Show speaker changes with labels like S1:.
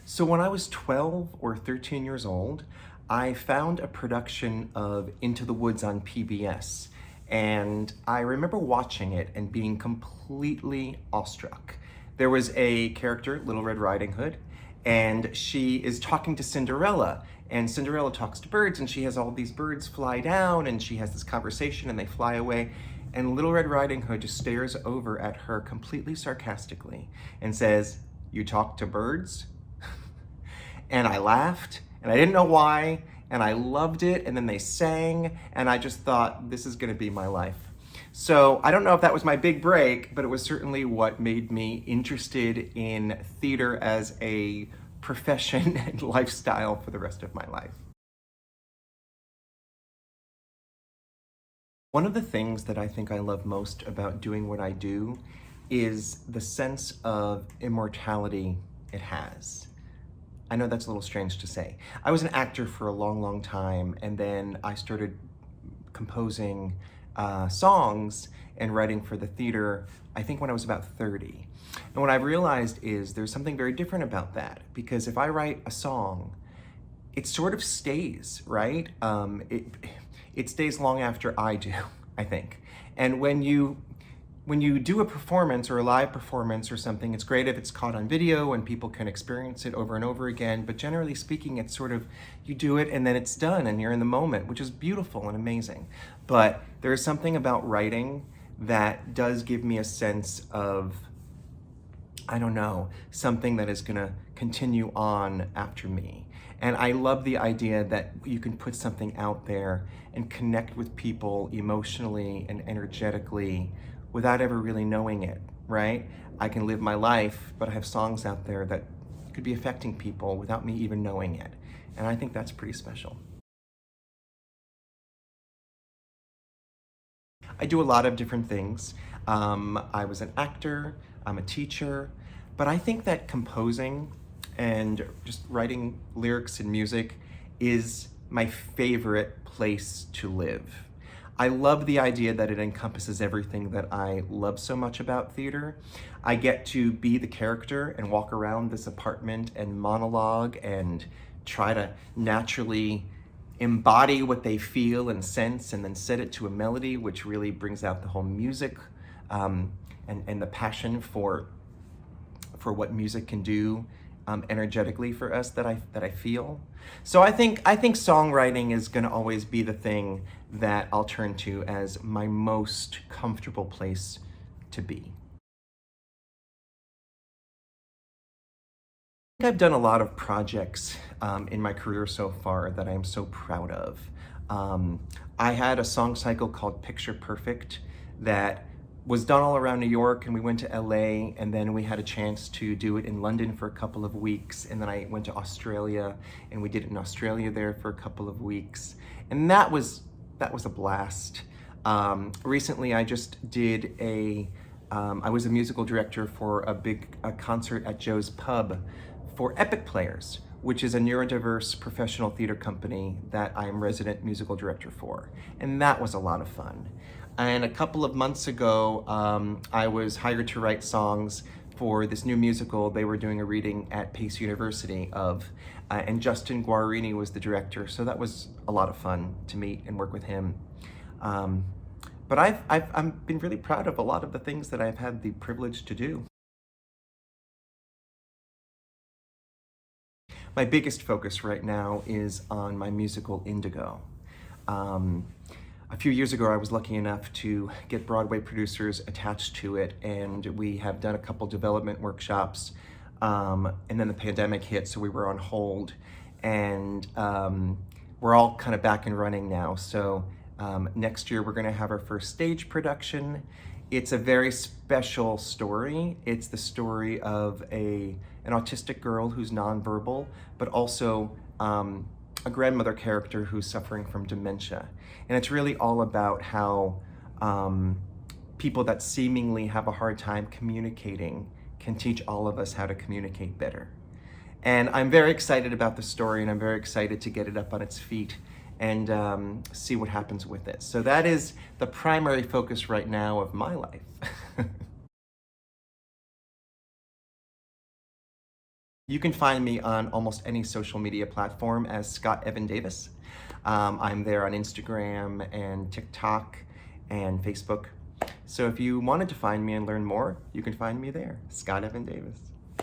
S1: So when I was 12 or 13 years old, I found a production of Into the Woods on PBS. And I remember watching it and being completely awestruck. There was a character, Little Red Riding Hood, and she is talking to Cinderella. And Cinderella talks to birds, and she has all these birds fly down, and she has this conversation, and they fly away. And Little Red Riding Hood just stares over at her completely sarcastically and says, "You talk to birds?" And I laughed, and I didn't know why, and I loved it, and then they sang, and I just thought, this is gonna be my life. So I don't know if that was my big break, but it was certainly what made me interested in theater as a profession and lifestyle for the rest of my life. One of the things that I think I love most about doing what I do is the sense of immortality it has. I know that's a little strange to say. I was an actor for a long, long time, and then I started composing songs and writing for the theater, I think when I was about 30. And what I've realized is there's something very different about that, because if I write a song, it sort of stays, right? It stays long after I do, I think. And when you do a performance or a live performance or something, it's great if it's caught on video and people can experience it over and over again. But generally speaking, it's sort of, you do it and then it's done and you're in the moment, which is beautiful and amazing. But there is something about writing that does give me a sense of, I don't know, something that is gonna continue on after me. And I love the idea that you can put something out there and connect with people emotionally and energetically without ever really knowing it, right? I can live my life, but I have songs out there that could be affecting people without me even knowing it. And I think that's pretty special. I do a lot of different things. I was an actor, I'm a teacher, but I think that composing and just writing lyrics and music is my favorite place to live. I love the idea that it encompasses everything that I love so much about theater. I get to be the character and walk around this apartment and monologue and try to naturally embody what they feel and sense and then set it to a melody, which really brings out the whole music and the passion for what music can do energetically for us that I feel. So I think songwriting is going to always be the thing that I'll turn to as my most comfortable place to be. I think I've done a lot of projects in my career so far that I'm so proud of. I had a song cycle called Picture Perfect that was done all around New York, and we went to LA, and then we had a chance to do it in London for a couple of weeks, and then I went to Australia, and we did it in Australia there for a couple of weeks, and that was a blast. Recently, I just did I was a musical director for a concert at Joe's Pub for Epic Players, which is a neurodiverse professional theater company that I'm resident musical director for. And that was a lot of fun. And a couple of months ago, I was hired to write songs for this new musical they were doing a reading at Pace University of, and Justin Guarini was the director, so that was a lot of fun to meet and work with him. But I've been really proud of a lot of the things that I've had the privilege to do. My biggest focus right now is on my musical Indigo. A few years ago, I was lucky enough to get Broadway producers attached to it, and we have done a couple development workshops, and then the pandemic hit, so we were on hold, and we're all kind of back and running now. So next year, we're gonna have our first stage production. It's a very special story. It's the story of an autistic girl who's nonverbal, but also a grandmother character who's suffering from dementia. And it's really all about how people that seemingly have a hard time communicating can teach all of us how to communicate better. And I'm very excited about the story, and I'm very excited to get it up on its feet and see what happens with it. So that is the primary focus right now of my life. You can find me on almost any social media platform as Scott Evan Davis. I'm there on Instagram and TikTok and Facebook. So if you wanted to find me and learn more, you can find me there, Scott Evan Davis.